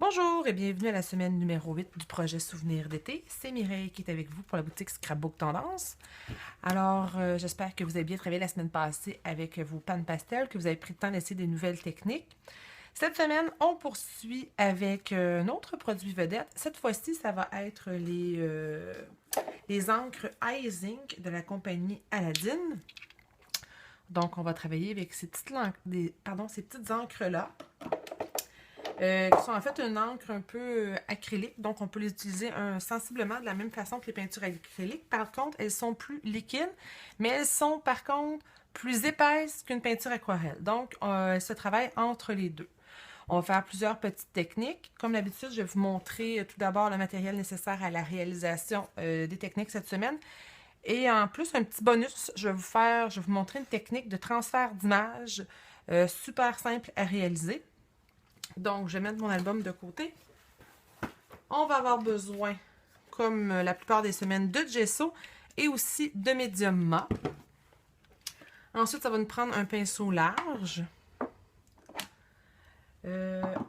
Bonjour et bienvenue à la semaine numéro 8 du projet Souvenirs d'été. C'est Mireille qui est avec vous pour la boutique Scrapbook Tendance. Alors, j'espère que vous avez bien travaillé la semaine passée avec vos pannes pastel, que vous avez pris le temps d'essayer des nouvelles techniques. Cette semaine, on poursuit avec un autre produit vedette. Cette fois-ci, ça va être les encres Ice Ink de la compagnie Aladdin. Donc, on va travailler avec ces petites encres-là. Qui sont en fait une encre un peu acrylique, donc on peut les utiliser sensiblement de la même façon que les peintures acryliques. Par contre, elles sont plus liquides, mais elles sont par contre plus épaisses qu'une peinture aquarelle. Donc, elles se travaillent entre les deux. On va faire plusieurs petites techniques. Comme d'habitude, je vais vous montrer tout d'abord le matériel nécessaire à la réalisation des techniques cette semaine. Et en plus, un petit bonus, je vais vous montrer une technique de transfert d'image super simple à réaliser. Donc, je vais mettre mon album de côté. On va avoir besoin, comme la plupart des semaines, de gesso et aussi de médium mat. Ensuite, ça va nous prendre un pinceau large.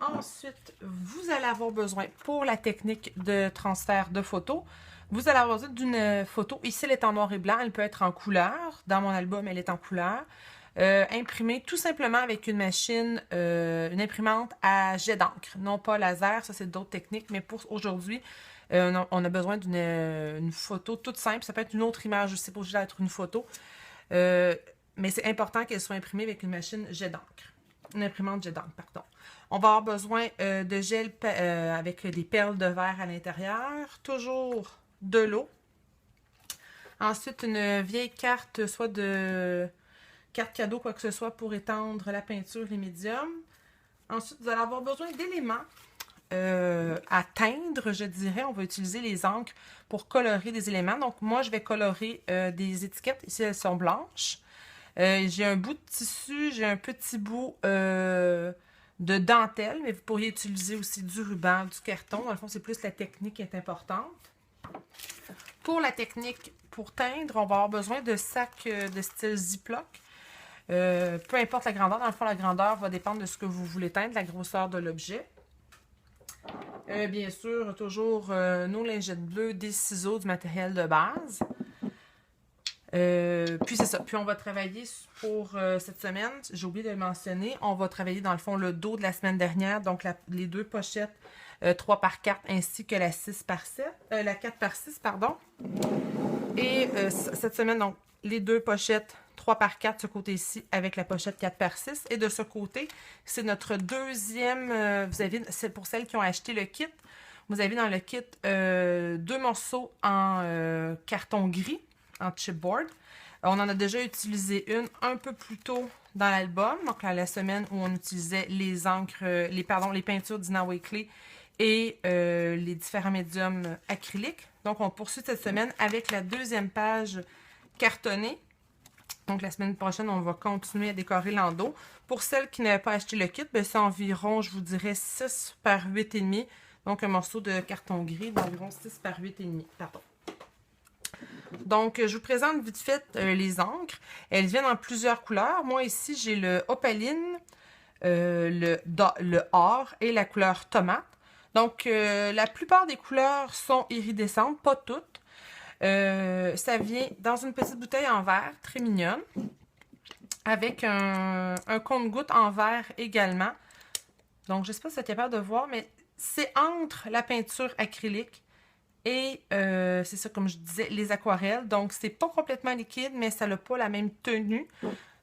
Ensuite, vous allez avoir besoin, pour la technique de transfert de photos, vous allez avoir besoin d'une photo. Ici, elle est en noir et blanc. Elle peut être en couleur. Dans mon album, elle est en couleur. Imprimée tout simplement avec une machine, une imprimante à jet d'encre. Non pas laser, ça c'est d'autres techniques, mais pour aujourd'hui, on a besoin d'une photo toute simple. Ça peut être une autre image, c'est pas obligé d'être une photo. Mais c'est important qu'elle soit imprimée avec une machine jet d'encre. Une imprimante jet d'encre, pardon. On va avoir besoin de gel avec des perles de verre à l'intérieur. Toujours de l'eau. Ensuite, une vieille carte, soit de carte cadeau, quoi que ce soit, pour étendre la peinture, les médiums. Ensuite, vous allez avoir besoin d'éléments à teindre, je dirais. On va utiliser les encres pour colorer des éléments. Donc, moi, je vais colorer des étiquettes. Ici, elles sont blanches. J'ai un bout de tissu, j'ai un petit bout de dentelle, mais vous pourriez utiliser aussi du ruban, du carton. Dans le fond, c'est plus la technique qui est importante. Pour la technique pour teindre, on va avoir besoin de sacs de style Ziploc. Peu importe la grandeur, dans le fond, la grandeur va dépendre de ce que vous voulez teindre, la grosseur de l'objet. Bien sûr, toujours nos lingettes bleues, des ciseaux, du matériel de base. Puis c'est ça. Puis on va travailler pour cette semaine, j'ai oublié de le mentionner, on va travailler dans le fond le dos de la semaine dernière, donc les deux pochettes 3x4 ainsi que la 6x7, la 4x6, pardon. Et cette semaine, donc, les deux pochettes 3x4, ce côté-ci, avec la pochette 4x6. Et de ce côté, c'est notre deuxième, vous avez, c'est pour celles qui ont acheté le kit, vous avez dans le kit deux morceaux en carton gris, en chipboard. On en a déjà utilisé une un peu plus tôt dans l'album, donc la semaine où on utilisait les encres, les peintures d'Ina Wakley et les différents médiums acryliques. Donc, on poursuit cette semaine avec la deuxième page cartonnée. Donc, la semaine prochaine, on va continuer à décorer l'endos. Pour celles qui n'avaient pas acheté le kit, c'est environ, je vous dirais, 6 par 8,5. Donc, un morceau de carton gris d'environ 6 par 8,5. Pardon. Donc, je vous présente vite fait les encres. Elles viennent en plusieurs couleurs. Moi, ici, j'ai le opaline, le or et la couleur tomate. Donc, la plupart des couleurs sont iridescentes, pas toutes. Ça vient dans une petite bouteille en verre, très mignonne, avec un compte-gouttes en verre également. Donc, je ne sais pas si vous êtes capable de voir, mais c'est entre la peinture acrylique et, c'est ça, comme je disais, les aquarelles. Donc, c'est pas complètement liquide, mais ça n'a pas la même tenue.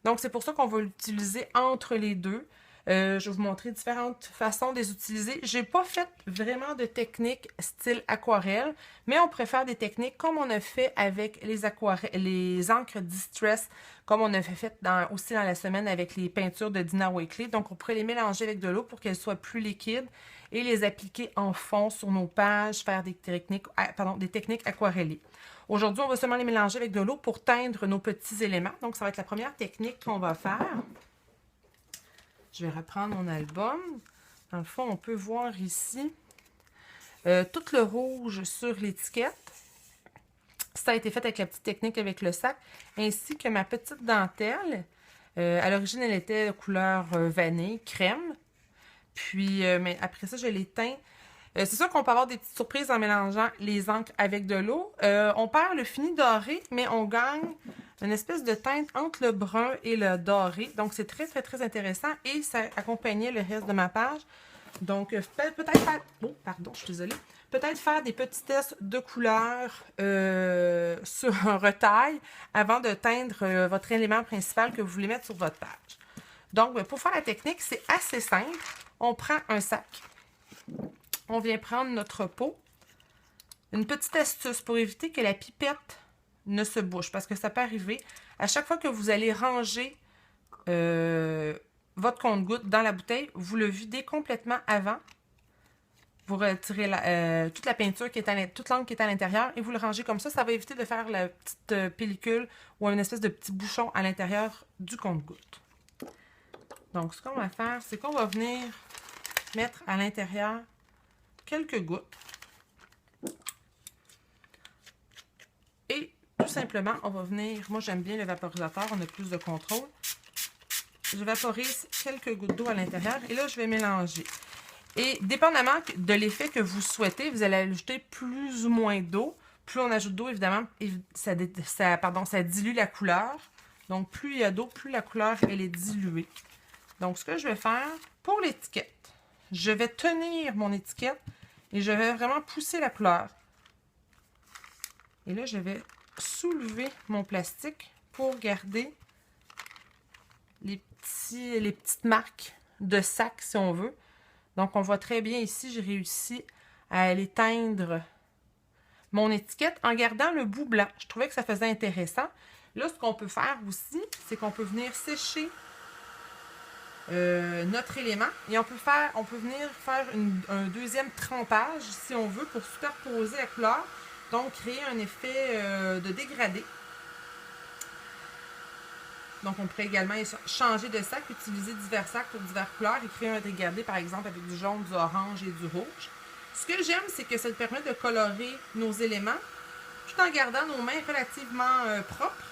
Donc, c'est pour ça qu'on va l'utiliser entre les deux. Je vais vous montrer différentes façons de les utiliser. J'ai pas fait vraiment de technique style aquarelle, mais on préfère des techniques comme on a fait avec les encres Distress, comme on a fait aussi dans la semaine avec les peintures de Dina Wakley. Donc, on pourrait les mélanger avec de l'eau pour qu'elles soient plus liquides et les appliquer en fond sur nos pages, faire des techniques aquarellées. Aujourd'hui, on va seulement les mélanger avec de l'eau pour teindre nos petits éléments. Donc, ça va être la première technique qu'on va faire. Je vais reprendre mon album. Dans le fond, on peut voir ici tout le rouge sur l'étiquette. Ça a été fait avec la petite technique avec le sac, ainsi que ma petite dentelle. À l'origine, elle était de couleur vanille, crème. Puis, mais après ça, je les teins. C'est sûr qu'on peut avoir des petites surprises en mélangeant les encres avec de l'eau. On perd le fini doré, mais on gagne une espèce de teinte entre le brun et le doré. Donc, c'est très, très, très intéressant et ça accompagnait le reste de ma page. Donc, peut-être faire... Oh, pardon, je suis désolée. Peut-être faire des petits tests de couleurs sur un retail avant de teindre votre élément principal que vous voulez mettre sur votre page. Donc, pour faire la technique, c'est assez simple. On prend un sac. On vient prendre notre pot. Une petite astuce pour éviter que la pipette ne se bouche, parce que ça peut arriver. À chaque fois que vous allez ranger votre compte-gouttes dans la bouteille, vous le videz complètement avant. Vous retirez toute la peinture, toute l'encre qui est à l'intérieur et vous le rangez comme ça. Ça va éviter de faire la petite pellicule ou une espèce de petit bouchon à l'intérieur du compte-gouttes. Donc, ce qu'on va faire, c'est qu'on va venir mettre à l'intérieur quelques gouttes. Et tout simplement, on va venir... Moi, j'aime bien le vaporisateur, on a plus de contrôle. Je vaporise quelques gouttes d'eau à l'intérieur et là, je vais mélanger. Et dépendamment de l'effet que vous souhaitez, vous allez ajouter plus ou moins d'eau. Plus on ajoute d'eau, évidemment, ça dilue la couleur. Donc, plus il y a d'eau, plus la couleur, elle est diluée. Donc, ce que je vais faire, pour l'étiquette, je vais tenir mon étiquette et je vais vraiment pousser la couleur. Et là, je vais soulever mon plastique pour garder les petites marques de sac, si on veut. Donc, on voit très bien ici, j'ai réussi à aller teindre mon étiquette en gardant le bout blanc. Je trouvais que ça faisait intéressant. Là, ce qu'on peut faire aussi, c'est qu'on peut venir sécher notre élément et on peut venir faire un deuxième trempage, si on veut, pour superposer la couleur. Donc, créer un effet de dégradé. Donc, on pourrait également changer de sac, utiliser divers sacs pour diverses couleurs et créer un dégradé, par exemple, avec du jaune, du orange et du rouge. Ce que j'aime, c'est que ça permet de colorer nos éléments tout en gardant nos mains relativement propres.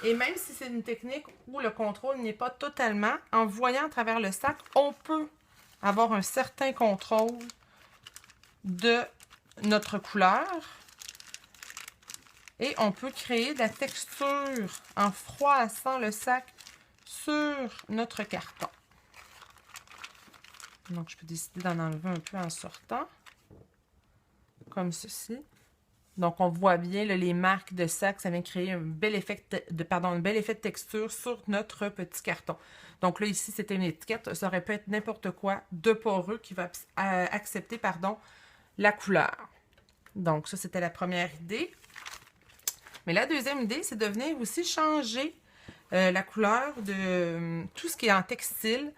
Et même si c'est une technique où le contrôle n'est pas totalement, en voyant à travers le sac, on peut avoir un certain contrôle de notre couleur. Et on peut créer de la texture en froissant le sac sur notre carton. Donc, je peux décider d'en enlever un peu en sortant. Comme ceci. Donc, on voit bien là, les marques de sac. Ça vient créer un bel effet de texture sur notre petit carton. Donc là, ici, c'était une étiquette. Ça aurait pu être n'importe quoi de poreux qui va accepter la couleur. Donc, ça, c'était la première idée. Mais la deuxième idée, c'est de venir aussi changer la couleur de tout ce qui est en textile,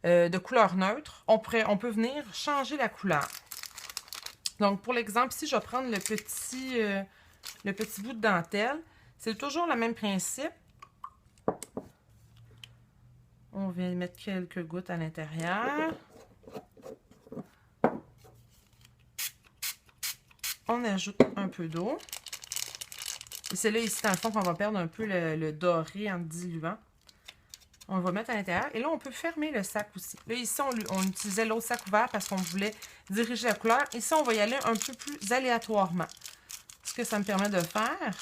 de couleur neutre. On peut venir changer la couleur. Donc, pour l'exemple, ici, je vais prendre le petit bout de dentelle. C'est toujours le même principe. On vient mettre quelques gouttes à l'intérieur. On ajoute un peu d'eau. Et c'est là, ici, dans le fond, qu'on va perdre un peu le doré en diluant. On va mettre à l'intérieur. Et là, on peut fermer le sac aussi. Là, ici, on utilisait l'autre sac ouvert parce qu'on voulait diriger la couleur. Ici, on va y aller un peu plus aléatoirement. Ce que ça me permet de faire,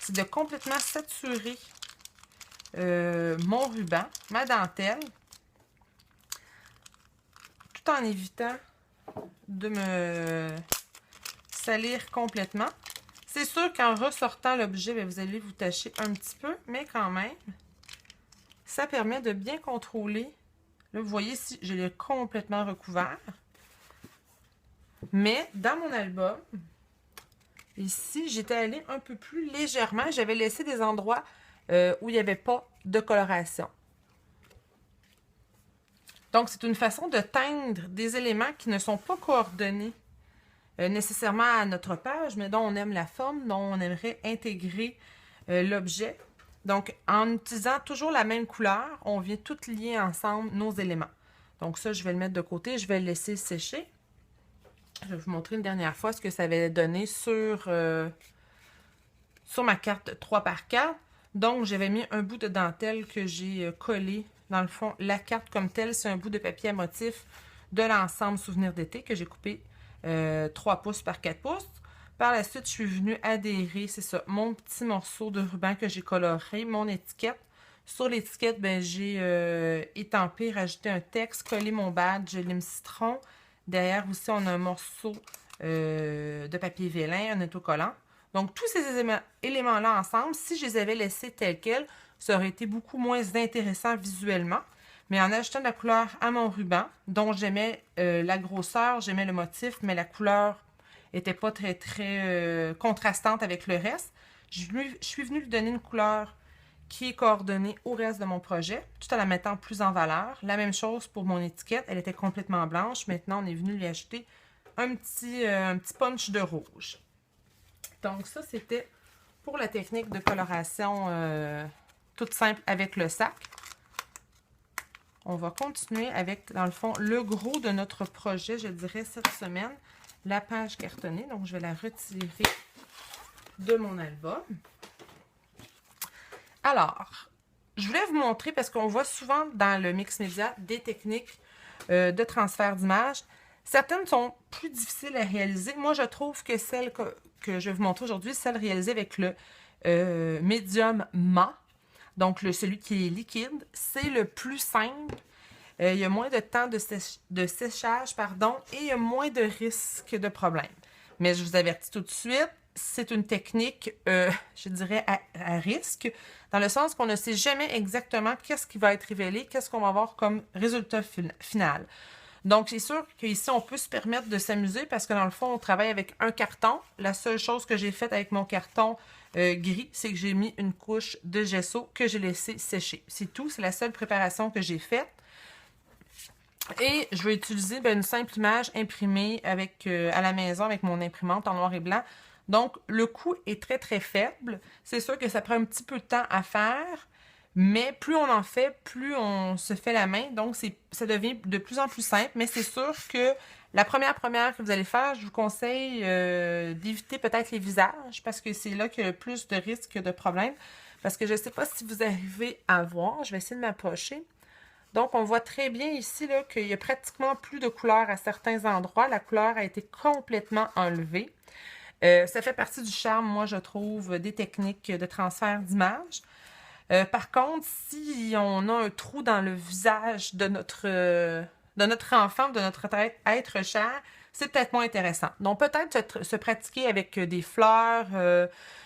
c'est de complètement saturer mon ruban, ma dentelle, tout en évitant de me salir complètement. C'est sûr qu'en ressortant l'objet, vous allez vous tacher un petit peu, mais quand même, ça permet de bien contrôler. Là, vous voyez, ici, je l'ai complètement recouvert. Mais dans mon album, ici, j'étais allée un peu plus légèrement. J'avais laissé des endroits où il n'y avait pas de coloration. Donc, c'est une façon de teindre des éléments qui ne sont pas coordonnés nécessairement à notre page, mais dont on aime la forme, dont on aimerait intégrer l'objet. Donc, en utilisant toujours la même couleur, on vient tout lier ensemble nos éléments. Donc ça, je vais le mettre de côté, je vais le laisser sécher. Je vais vous montrer une dernière fois ce que ça avait donné sur ma carte 3x4. Donc, j'avais mis un bout de dentelle que j'ai collé Dans le fond, la carte comme telle, c'est un bout de papier à motif de l'ensemble Souvenir d'été que j'ai coupé 3 pouces par 4 pouces. Par la suite, je suis venue adhérer, c'est ça, mon petit morceau de ruban que j'ai coloré, mon étiquette. Sur l'étiquette, ben, j'ai étampé, rajouté un texte, collé mon badge lime citron. Derrière aussi, on a un morceau de papier vélin, un autocollant. Donc, tous ces éléments-là ensemble, si je les avais laissés tels quels, ça aurait été beaucoup moins intéressant visuellement. Mais en ajoutant de la couleur à mon ruban, dont j'aimais la grosseur, j'aimais le motif, mais la couleur n'était pas très, très contrastante avec le reste, je suis venue lui donner une couleur qui est coordonnée au reste de mon projet, tout en la mettant plus en valeur. La même chose pour mon étiquette, elle était complètement blanche. Maintenant, on est venu lui ajouter un petit punch de rouge. Donc ça, c'était pour la technique de coloration toute simple avec le sac. On va continuer avec, dans le fond, le gros de notre projet, je dirais, cette semaine, la page cartonnée. Donc, je vais la retirer de mon album. Alors, je voulais vous montrer, parce qu'on voit souvent dans le mix média des techniques de transfert d'image. Certaines sont plus difficiles à réaliser. Moi, je trouve que celle que je vais vous montrer aujourd'hui, celle réalisée avec le médium mat, donc celui qui est liquide, c'est le plus simple. Il y a moins de temps de séchage, pardon, et il y a moins de risques de problèmes. Mais je vous avertis tout de suite, c'est une technique, je dirais, à risque, dans le sens qu'on ne sait jamais exactement qu'est-ce qui va être révélé, qu'est-ce qu'on va avoir comme résultat final. Donc, c'est sûr qu'ici, on peut se permettre de s'amuser parce que dans le fond, on travaille avec un carton. La seule chose que j'ai faite avec mon carton gris, c'est que j'ai mis une couche de gesso que j'ai laissé sécher. C'est tout, c'est la seule préparation que j'ai faite. Et je vais utiliser une simple image imprimée avec, à la maison avec mon imprimante en noir et blanc. Donc, le coût est très, très faible. C'est sûr que ça prend un petit peu de temps à faire, mais plus on en fait, plus on se fait la main. Donc, ça devient de plus en plus simple. Mais c'est sûr que la première que vous allez faire, je vous conseille d'éviter peut-être les visages parce que c'est là qu'il y a le plus de risques de problèmes. Parce que je ne sais pas si vous arrivez à voir. Je vais essayer de m'approcher. Donc, on voit très bien ici qu'il y a pratiquement plus de couleur à certains endroits. La couleur a été complètement enlevée. Ça fait partie du charme, moi, je trouve, des techniques de transfert d'image. Par contre, si on a un trou dans le visage de notre enfant, de notre être cher, c'est peut-être moins intéressant. Donc, peut-être se pratiquer avec des fleurs,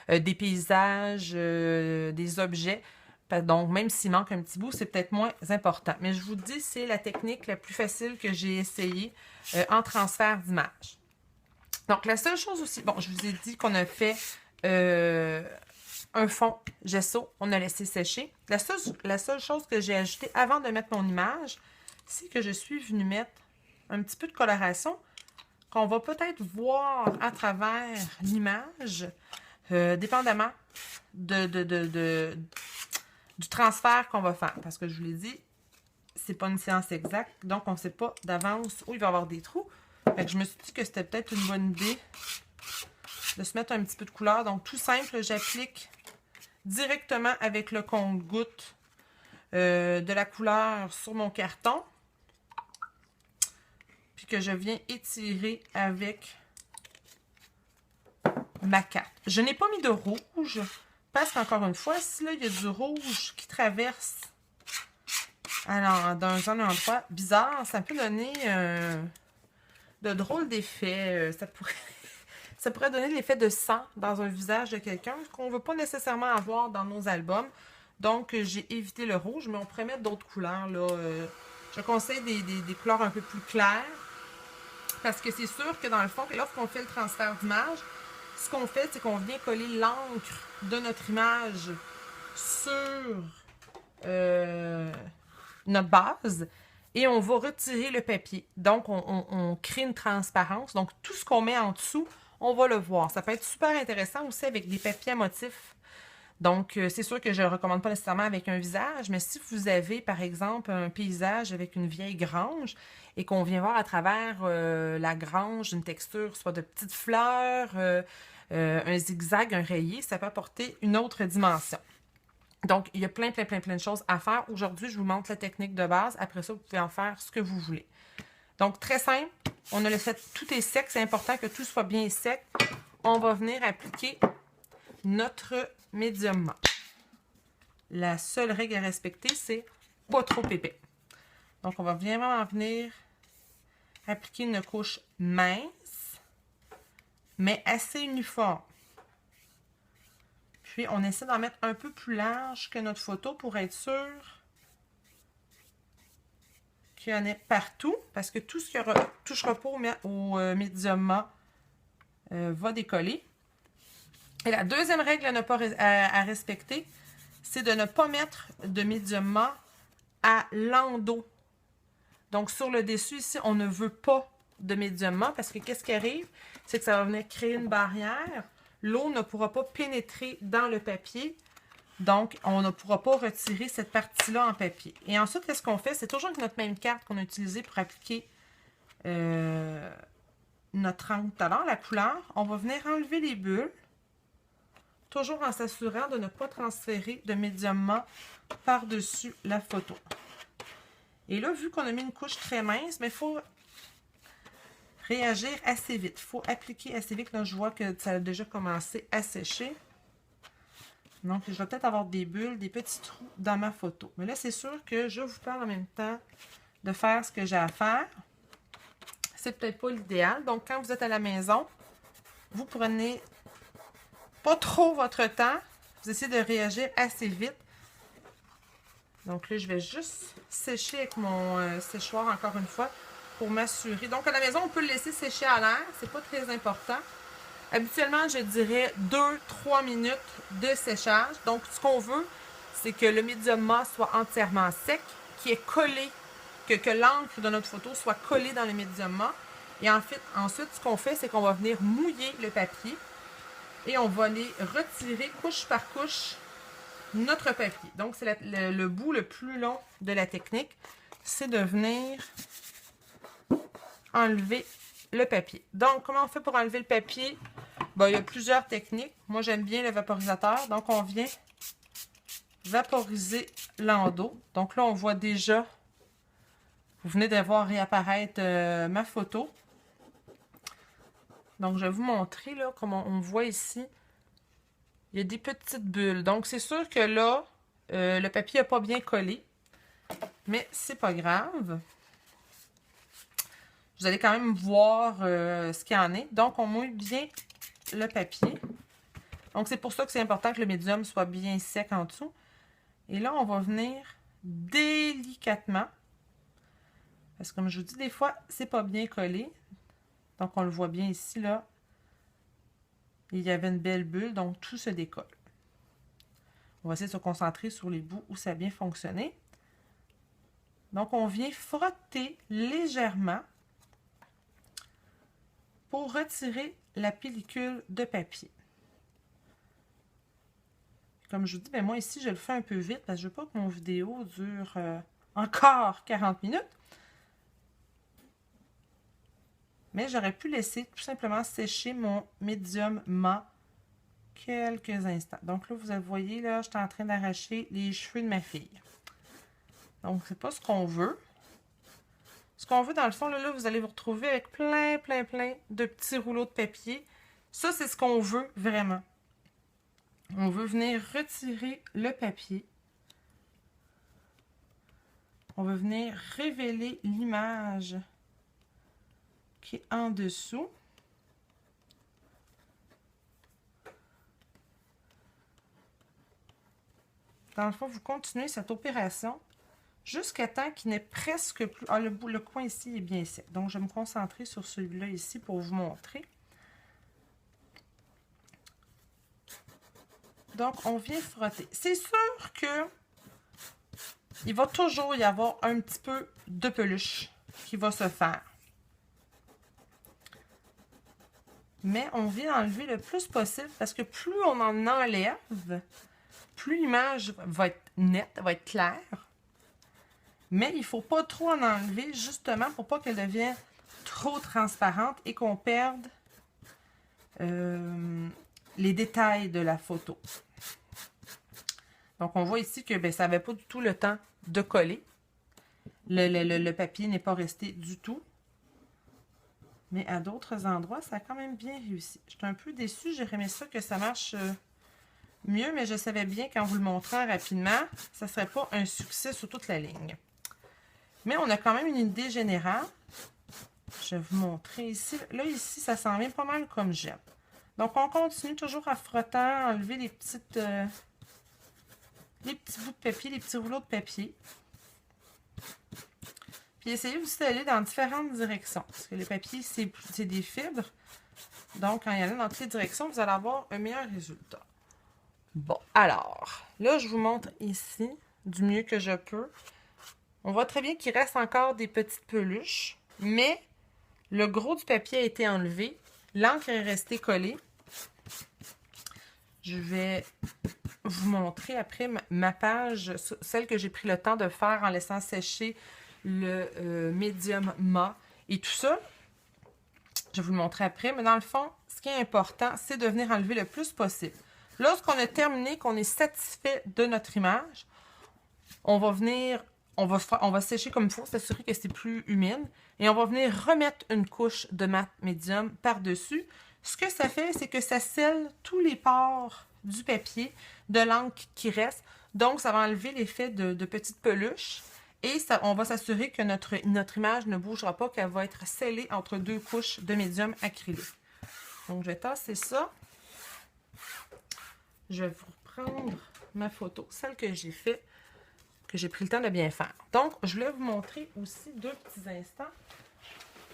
des paysages, des objets. Donc, même s'il manque un petit bout, c'est peut-être moins important. Mais je vous dis, c'est la technique la plus facile que j'ai essayée en transfert d'image. Donc, la seule chose aussi, bon, je vous ai dit qu'on a fait un fond gesso, on a laissé sécher. La seule chose que j'ai ajoutée avant de mettre mon image, c'est que je suis venue mettre un petit peu de coloration qu'on va peut-être voir à travers l'image, dépendamment du transfert qu'on va faire. Parce que je vous l'ai dit, c'est pas une séance exacte, donc on ne sait pas d'avance où il va y avoir des trous. Fait que je me suis dit que c'était peut-être une bonne idée de se mettre un petit peu de couleur. Donc, tout simple, j'applique directement avec le compte-gouttes de la couleur sur mon carton. Puis que je viens étirer avec ma carte. Je n'ai pas mis de rouge parce qu'encore une fois, si là, il y a du rouge qui traverse dans un endroit bizarre, ça peut donner de drôles d'effets. Ça pourrait donner l'effet de sang dans un visage de quelqu'un qu'on ne veut pas nécessairement avoir dans nos albums. Donc, j'ai évité le rouge, mais on pourrait mettre d'autres couleurs. Là. Je conseille des couleurs un peu plus claires. Parce que c'est sûr que dans le fond, lorsqu'on fait le transfert d'image, ce qu'on fait, c'est qu'on vient coller l'encre de notre image sur notre base et on va retirer le papier. Donc, on crée une transparence. Donc, tout ce qu'on met en dessous, on va le voir. Ça peut être super intéressant aussi avec des papiers à motifs. Donc, c'est sûr que je ne recommande pas nécessairement avec un visage, mais si vous avez, par exemple, un paysage avec une vieille grange et qu'on vient voir à travers la grange une texture, soit de petites fleurs, un zigzag, un rayé, ça peut apporter une autre dimension. Donc, il y a plein de choses à faire. Aujourd'hui, je vous montre la technique de base. Après ça, vous pouvez en faire ce que vous voulez. Donc, très simple. On a le fait, tout est sec. C'est important que tout soit bien sec. On va venir appliquer notre médium mat. La seule règle à respecter, c'est pas trop épais. Donc, on va vraiment venir appliquer une couche mince, mais assez uniforme. Puis, on essaie d'en mettre un peu plus large que notre photo pour être sûr qu'il y en ait partout, parce que tout ce qui ne touchera pas au médium mat va décoller. Et la deuxième règle à respecter, c'est de ne pas mettre de médium mat à l'endos. Donc, sur le dessus, ici, on ne veut pas de médium mat parce que qu'est-ce qui arrive? C'est que ça va venir créer une barrière. L'eau ne pourra pas pénétrer dans le papier. Donc, on ne pourra pas retirer cette partie-là en papier. Et ensuite, qu'est-ce qu'on fait? C'est toujours avec notre même carte qu'on a utilisée pour appliquer notre encre tout à l'heure, la couleur. On va venir enlever les bulles. Toujours en s'assurant de ne pas transférer de médium mat par-dessus la photo. Et là, vu qu'on a mis une couche très mince, mais il faut réagir assez vite. Il faut appliquer assez vite. Là, je vois que ça a déjà commencé à sécher. Donc, je vais peut-être avoir des bulles, des petits trous dans ma photo. Mais là, c'est sûr que je vous parle en même temps de faire ce que j'ai à faire. C'est peut-être pas l'idéal. Donc, quand vous êtes à la maison, vous prenez pas trop votre temps. Vous essayez de réagir assez vite. Donc là, je vais juste sécher avec mon séchoir encore une fois pour m'assurer. Donc, à la maison, on peut le laisser sécher à l'air. C'est pas très important. Habituellement, je dirais 2-3 minutes de séchage. Donc, ce qu'on veut, c'est que le médium mat soit entièrement sec, qu'il est collé, que l'encre de notre photo soit collée dans le médium mat. Et ensuite, ce qu'on fait, c'est qu'on va venir mouiller le papier et on va aller retirer couche par couche notre papier. Donc, c'est le bout le plus long de la technique, c'est de venir enlever le papier. Donc, comment on fait pour enlever le papier? Bon, il y a plusieurs techniques. Moi, j'aime bien le vaporisateur. Donc, on vient vaporiser l'endos. Donc là, on voit déjà, vous venez de voir réapparaître ma photo. Donc, je vais vous montrer, là, comme on voit ici, il y a des petites bulles. Donc, c'est sûr que là, le papier n'a pas bien collé. Mais c'est pas grave. Vous allez quand même voir ce qu'il y en est. Donc, on mouille bien le papier. Donc, c'est pour ça que c'est important que le médium soit bien sec en dessous. Et là, on va venir délicatement. Parce que comme je vous dis, des fois, c'est pas bien collé. Donc, on le voit bien ici, là. Il y avait une belle bulle, donc tout se décolle. On va essayer de se concentrer sur les bouts où ça a bien fonctionné. Donc, on vient frotter légèrement pour retirer la pellicule de papier. Comme je vous dis, ben moi ici, je le fais un peu vite parce que je ne veux pas que mon vidéo dure encore 40 minutes. Mais j'aurais pu laisser tout simplement sécher mon médium mat quelques instants. Donc là, vous voyez, là, je suis en train d'arracher les cheveux de ma fille. Donc, c'est pas ce qu'on veut. Ce qu'on veut, dans le fond, là, vous allez vous retrouver avec plein de petits rouleaux de papier. Ça, c'est ce qu'on veut vraiment. On veut venir retirer le papier. On veut venir révéler l'image qui est en dessous. Dans le fond, vous continuez cette opération jusqu'à temps qu'il n'ait presque plus... Ah, le coin ici est bien sec. Donc, je vais me concentrer sur celui-là ici pour vous montrer. Donc, on vient frotter. C'est sûr que il va toujours y avoir un petit peu de peluche qui va se faire. Mais on vient enlever le plus possible parce que plus on en enlève, plus l'image va être nette, va être claire. Mais il ne faut pas trop en enlever justement pour pas qu'elle devienne trop transparente et qu'on perde les détails de la photo. Donc, on voit ici que ben, ça n'avait pas du tout le temps de coller. Le papier n'est pas resté du tout. Mais à d'autres endroits, ça a quand même bien réussi. Je suis un peu déçue. J'aurais aimé ça que ça marche mieux, mais je savais bien qu'en vous le montrant rapidement, ça ne serait pas un succès sur toute la ligne. Mais on a quand même une idée générale. Je vais vous montrer ici. Là, ici, ça s'en vient pas mal comme j'aime. Donc, on continue toujours à frotter, enlever les petits bouts de papier, les petits rouleaux de papier. Puis, essayez aussi d'aller dans différentes directions. Parce que le papier, c'est des fibres. Donc, en y allant dans toutes les directions, vous allez avoir un meilleur résultat. Bon, alors, là, je vous montre ici, du mieux que je peux. On voit très bien qu'il reste encore des petites peluches, mais le gros du papier a été enlevé. L'encre est restée collée. Je vais vous montrer après ma page, celle que j'ai pris le temps de faire en laissant sécher le médium mat et tout ça. Je vais vous le montrer après, mais dans le fond, ce qui est important, c'est de venir enlever le plus possible. Lorsqu'on a terminé, qu'on est satisfait de notre image, on va venir, on va sécher comme il faut, s'assurer que c'est plus humide, et on va venir remettre une couche de mat médium par-dessus. Ce que ça fait, c'est que ça scelle tous les pores du papier, de l'encre qui reste. Donc, ça va enlever l'effet de petites peluches. Et ça, on va s'assurer que notre image ne bougera pas, qu'elle va être scellée entre deux couches de médium acrylique. Donc, je vais tasser ça. Je vais vous reprendre ma photo, celle que j'ai fait, que j'ai pris le temps de bien faire. Donc, je voulais vous montrer aussi deux petits instants.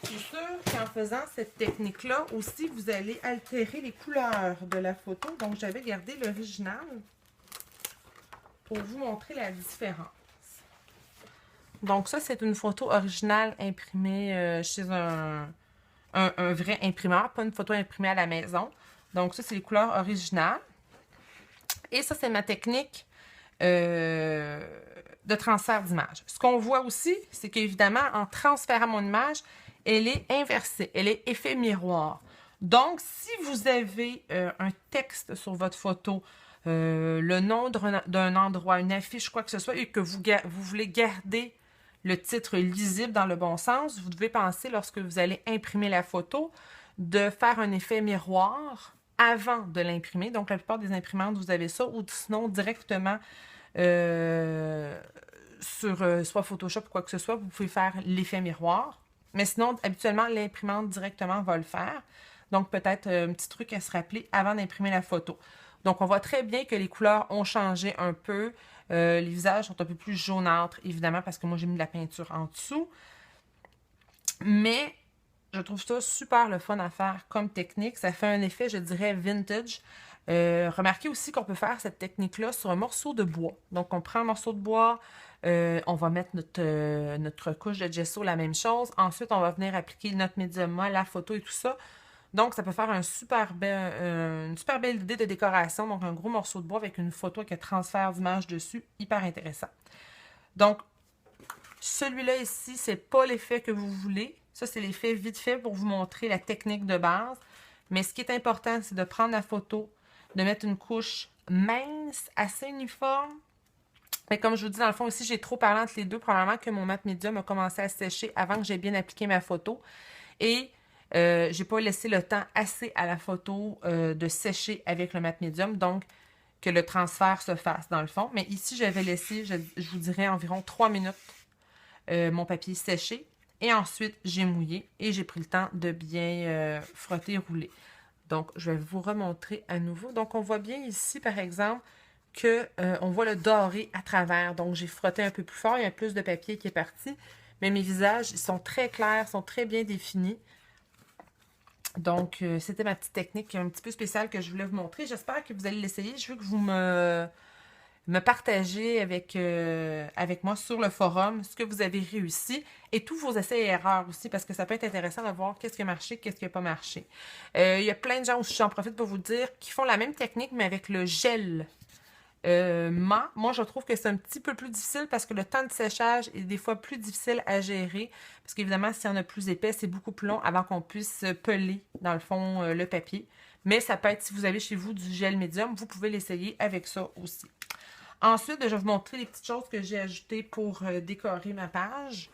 C'est sûr qu'en faisant cette technique-là, aussi, vous allez altérer les couleurs de la photo. Donc, j'avais gardé l'original pour vous montrer la différence. Donc, ça, c'est une photo originale imprimée chez un vrai imprimeur, pas une photo imprimée à la maison. Donc, ça, c'est les couleurs originales. Et ça, c'est ma technique de transfert d'image. Ce qu'on voit aussi, c'est qu'évidemment, en transférant mon image, elle est inversée, elle est effet miroir. Donc, si vous avez un texte sur votre photo, le nom d'un endroit, une affiche, quoi que ce soit, et que vous voulez garder le titre lisible dans le bon sens, vous devez penser, lorsque vous allez imprimer la photo, de faire un effet miroir avant de l'imprimer. Donc, la plupart des imprimantes, vous avez ça, ou sinon directement sur soit Photoshop ou quoi que ce soit, vous pouvez faire l'effet miroir. Mais sinon, habituellement, l'imprimante directement va le faire. Donc, peut-être un petit truc à se rappeler avant d'imprimer la photo. Donc, on voit très bien que les couleurs ont changé un peu. Les visages sont un peu plus jaunâtres, évidemment, parce que moi, j'ai mis de la peinture en dessous. Mais je trouve ça super le fun à faire comme technique. Ça fait un effet, je dirais, vintage. Remarquez aussi qu'on peut faire cette technique-là sur un morceau de bois. Donc, on prend un morceau de bois, on va mettre notre couche de gesso, la même chose. Ensuite, on va venir appliquer notre médium, la photo et tout ça. Donc, ça peut faire une super belle idée de décoration. Donc, un gros morceau de bois avec une photo avec un transfert d'image dessus. Hyper intéressant. Donc, celui-là ici, c'est pas l'effet que vous voulez. Ça, c'est l'effet vite fait pour vous montrer la technique de base. Mais ce qui est important, c'est de prendre la photo, de mettre une couche mince, assez uniforme. Mais comme je vous dis, dans le fond, ici, j'ai trop parlé entre les deux. Probablement que mon mat médium a commencé à sécher avant que j'ai bien appliqué ma photo. Et j'ai pas laissé le temps assez à la photo de sécher avec le mat médium. Donc, que le transfert se fasse dans le fond. Mais ici, j'avais laissé, je vous dirais, environ 3 minutes mon papier séché. Et ensuite, j'ai mouillé et j'ai pris le temps de bien frotter et rouler. Donc, je vais vous remontrer à nouveau. Donc, on voit bien ici, par exemple, qu'on voit le doré à travers. Donc, j'ai frotté un peu plus fort. Il y a plus de papier qui est parti. Mais mes visages, ils sont très clairs, sont très bien définis. Donc, c'était ma petite technique un petit peu spéciale que je voulais vous montrer. J'espère que vous allez l'essayer. Je veux que vous me partagez avec moi sur le forum ce que vous avez réussi et tous vos essais et erreurs aussi, parce que ça peut être intéressant de voir qu'est-ce qui a marché, qu'est-ce qui n'a pas marché. Il y a plein de gens aussi, j'en profite pour vous dire, qui font la même technique, mais avec le gel mat. Moi, je trouve que c'est un petit peu plus difficile parce que le temps de séchage est des fois plus difficile à gérer, parce qu'évidemment, s'il y en a plus épais, c'est beaucoup plus long avant qu'on puisse peler, dans le fond, le papier. Mais ça peut être, si vous avez chez vous du gel médium, vous pouvez l'essayer avec ça aussi. Ensuite, je vais vous montrer les petites choses que j'ai ajoutées pour décorer ma page.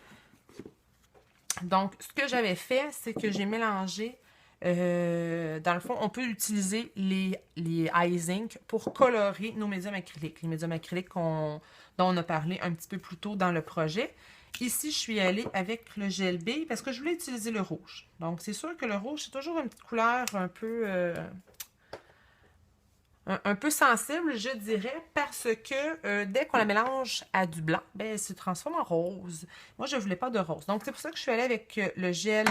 Donc, ce que j'avais fait, c'est que j'ai mélangé, dans le fond, on peut utiliser les Ice Ink pour colorer nos médiums acryliques. Les médiums acryliques dont on a parlé un petit peu plus tôt dans le projet. Ici, je suis allée avec le gel bille parce que je voulais utiliser le rouge. Donc, c'est sûr que le rouge, c'est toujours une petite couleur un peu sensible, je dirais, parce que dès qu'on la mélange à du blanc, ben, elle se transforme en rose. Moi, je ne voulais pas de rose. Donc, c'est pour ça que je suis allée avec le gel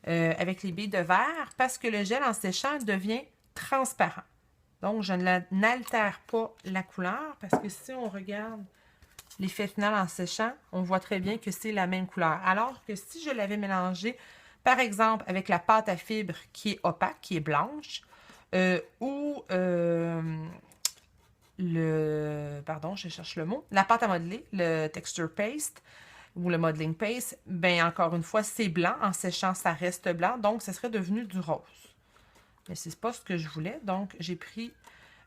avec les billes de verre, parce que le gel en séchant devient transparent. Donc, je n'altère pas la couleur, parce que si on regarde l'effet final en séchant, on voit très bien que c'est la même couleur. Alors que si je l'avais mélangé, par exemple, avec la pâte à fibres qui est opaque, qui est blanche, ou pardon, je cherche le mot, la pâte à modeler, le texture paste ou le modeling paste, ben encore une fois, c'est blanc. En séchant, ça reste blanc, donc ça serait devenu du rose. Mais c'est pas ce que je voulais, donc j'ai pris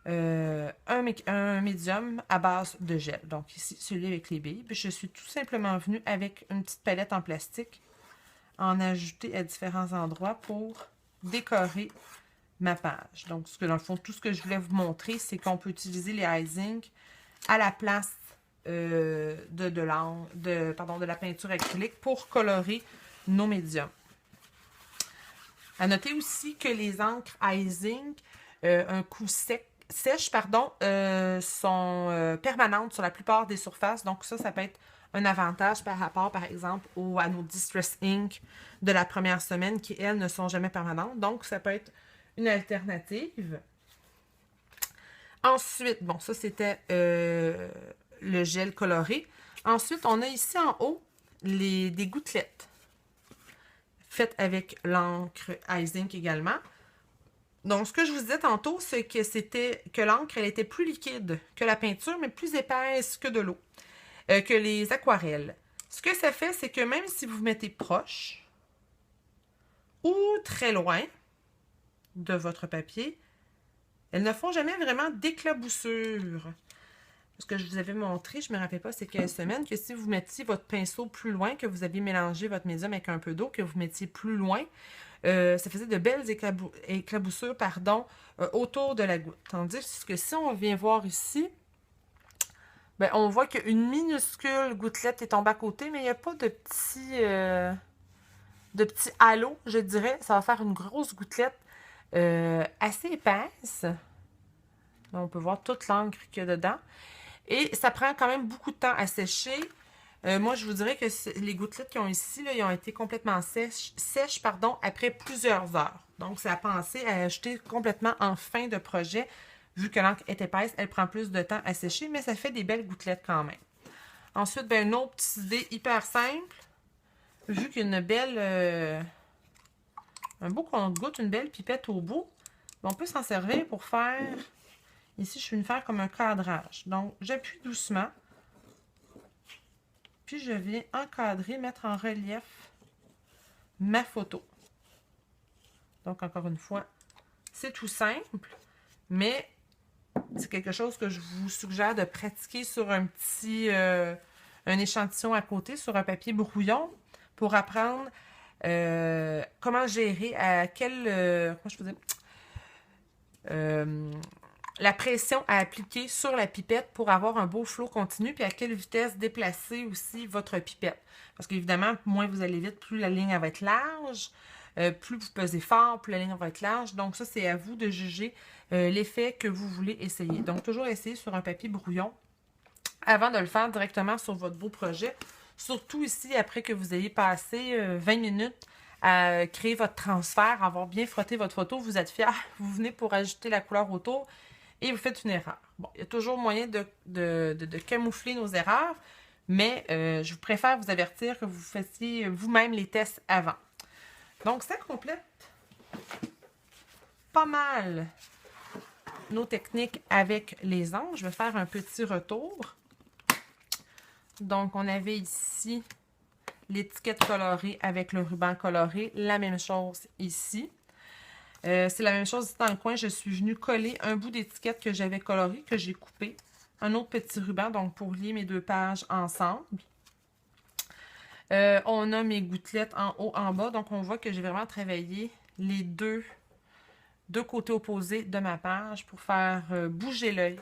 un médium à base de gel. Donc ici, celui avec les billes. Puis je suis tout simplement venue avec une petite palette en plastique, en ajouter à différents endroits pour décorer ma page. Donc, dans le fond, tout ce que je voulais vous montrer, c'est qu'on peut utiliser les Ice Ink à la place de la peinture acrylique pour colorer nos médiums. À noter aussi que les encres Ice Ink, un coup sèche, sont permanentes sur la plupart des surfaces. Donc, ça peut être un avantage par rapport, par exemple, à nos Distress Ink de la première semaine qui, elles, ne sont jamais permanentes. Donc, ça peut être une alternative. Ensuite, bon, ça c'était le gel coloré. Ensuite, on a ici en haut des gouttelettes faites avec l'encre Ice Ink également. Donc, ce que je vous disais tantôt, c'est que l'encre, elle était plus liquide que la peinture, mais plus épaisse que de l'eau, que les aquarelles. Ce que ça fait, c'est que même si vous vous mettez proche ou très loin de votre papier, elles ne font jamais vraiment d'éclaboussure. Ce que je vous avais montré, je ne me rappelle pas c'est quelle semaine, que si vous mettiez votre pinceau plus loin, que vous aviez mélangé votre médium avec un peu d'eau, que vous mettiez plus loin, ça faisait de belles éclaboussures autour de la goutte. Tandis que si on vient voir ici, ben, on voit qu'une minuscule gouttelette est tombée à côté, mais il n'y a pas de petit halo, je dirais. Ça va faire une grosse gouttelette assez épaisse. On peut voir toute l'encre qu'il y a dedans. Et ça prend quand même beaucoup de temps à sécher. Moi, je vous dirais que les gouttelettes qu'ils ont ici, là, ils ont été complètement sèches après plusieurs heures. Donc, c'est à penser à acheter complètement en fin de projet. Vu que l'encre est épaisse, elle prend plus de temps à sécher, mais ça fait des belles gouttelettes quand même. Ensuite, ben, une autre petite idée hyper simple. Vu qu'il y a une belle... un beau compte-gouttes, une belle pipette au bout, on peut s'en servir pour faire... Ici, je suis venue faire comme un cadrage. Donc, j'appuie doucement. Puis, je viens encadrer, mettre en relief ma photo. Donc, encore une fois, c'est tout simple, mais c'est quelque chose que je vous suggère de pratiquer sur un échantillon à côté, sur un papier brouillon, pour apprendre comment gérer, comment je peux dire, la pression à appliquer sur la pipette pour avoir un beau flot continu, puis à quelle vitesse déplacer aussi votre pipette. Parce qu'évidemment, moins vous allez vite, plus la ligne va être large, plus vous pesez fort, plus la ligne va être large. Donc ça, c'est à vous de juger l'effet que vous voulez essayer. Donc toujours essayer sur un papier brouillon avant de le faire directement sur votre beau projet. Surtout ici, après que vous ayez passé 20 minutes à créer votre transfert, avoir bien frotté votre photo, vous êtes fiers, vous venez pour ajouter la couleur autour et vous faites une erreur. Bon, il y a toujours moyen de camoufler nos erreurs, mais je vous préfère vous avertir que vous fassiez vous-même les tests avant. Donc, ça complète pas mal nos techniques avec les ongles. Je vais faire un petit retour. Donc, on avait ici l'étiquette colorée avec le ruban coloré. La même chose ici. C'est la même chose ici dans le coin. Je suis venue coller un bout d'étiquette que j'avais coloré, que j'ai coupé un autre petit ruban, donc pour lier mes deux pages ensemble. On a mes gouttelettes en haut, en bas, donc on voit que j'ai vraiment travaillé les deux côtés opposés de ma page pour faire bouger l'œil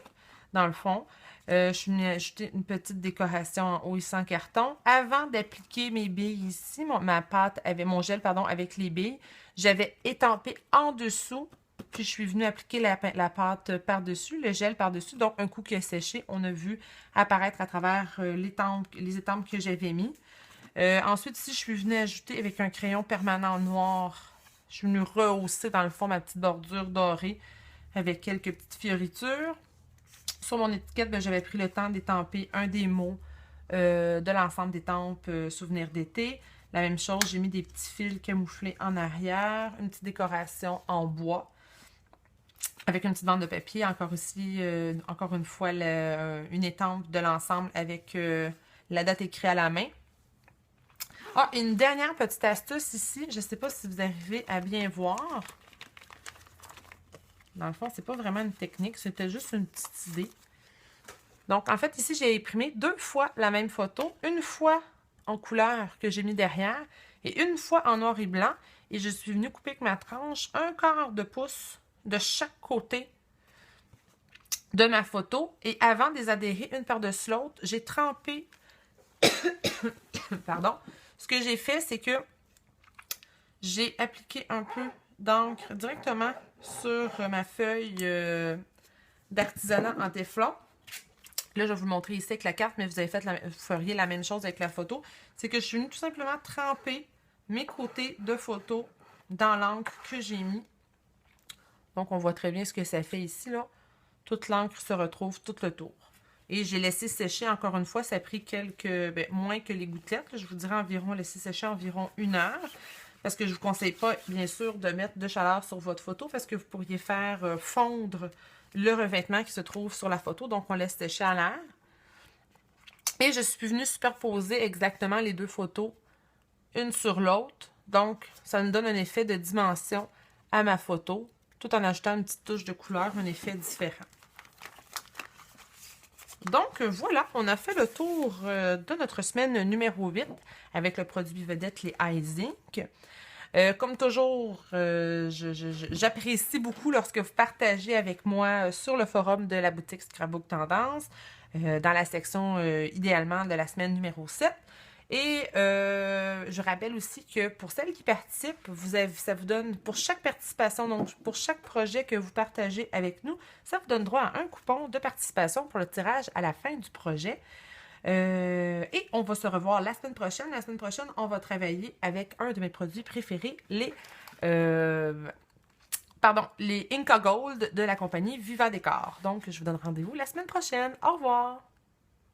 dans le fond. Je suis venue ajouter une petite décoration en haut ici en carton. Avant d'appliquer mes billes ici, mon gel pardon, avec les billes, j'avais étampé en dessous, puis je suis venue appliquer la pâte par-dessus, le gel par-dessus. Donc, un coup qui a séché, on a vu apparaître à travers les étampes que j'avais mis. Ensuite, ici, je suis venue ajouter avec un crayon permanent noir. Je suis venue rehausser dans le fond ma petite bordure dorée avec quelques petites fioritures. Sur mon étiquette, j'avais pris le temps d'étamper un des mots de l'ensemble d'étampes souvenirs d'été. La même chose, j'ai mis des petits fils camouflés en arrière, une petite décoration en bois avec une petite bande de papier. Encore ici, encore une fois, une étampe de l'ensemble avec la date écrite à la main. Ah, une dernière petite astuce ici. Je ne sais pas si vous arrivez à bien voir. Dans le fond, c'est pas vraiment une technique, c'était juste une petite idée. Donc, en fait, ici, j'ai imprimé 2 fois la même photo. Une fois en couleur que j'ai mis derrière et une fois en noir et blanc. Et je suis venue couper avec ma tranche 1/4 de pouce de chaque côté de ma photo. Et avant de les adhérer une par-dessus l'autre, j'ai trempé... Pardon. Ce que j'ai fait, c'est que j'ai appliqué un peu d'encre directement sur ma feuille d'artisanat en téflon. Là, je vais vous le montrer ici avec la carte, mais vous feriez la même chose avec la photo. C'est que je suis venue tout simplement tremper mes côtés de photo dans l'encre que j'ai mis. Donc, on voit très bien ce que ça fait ici, là. Toute l'encre se retrouve tout le tour. Et j'ai laissé sécher, encore une fois, ça a pris moins que les gouttelettes. Là, je vous dirais laisser sécher environ 1 heure. Parce que je ne vous conseille pas, bien sûr, de mettre de chaleur sur votre photo parce que vous pourriez faire fondre le revêtement qui se trouve sur la photo. Donc, on laisse sécher à l'air. Et je suis venue superposer exactement les 2 photos, une sur l'autre. Donc, ça me donne un effet de dimension à ma photo, tout en ajoutant une petite touche de couleur, un effet différent. Donc, voilà, on a fait le tour de notre semaine numéro 8 avec le produit vedette, les Ice Ink. Comme toujours, j'apprécie beaucoup lorsque vous partagez avec moi sur le forum de la boutique Scrapbook Tendance, dans la section idéalement de la semaine numéro 7. Et je rappelle aussi que pour celles qui participent, ça vous donne, pour chaque participation, donc pour chaque projet que vous partagez avec nous, ça vous donne droit à un coupon de participation pour le tirage à la fin du projet. Et on va se revoir la semaine prochaine. La semaine prochaine, on va travailler avec un de mes produits préférés, les Inca Gold de la compagnie Viva Décor. Donc, je vous donne rendez-vous la semaine prochaine. Au revoir!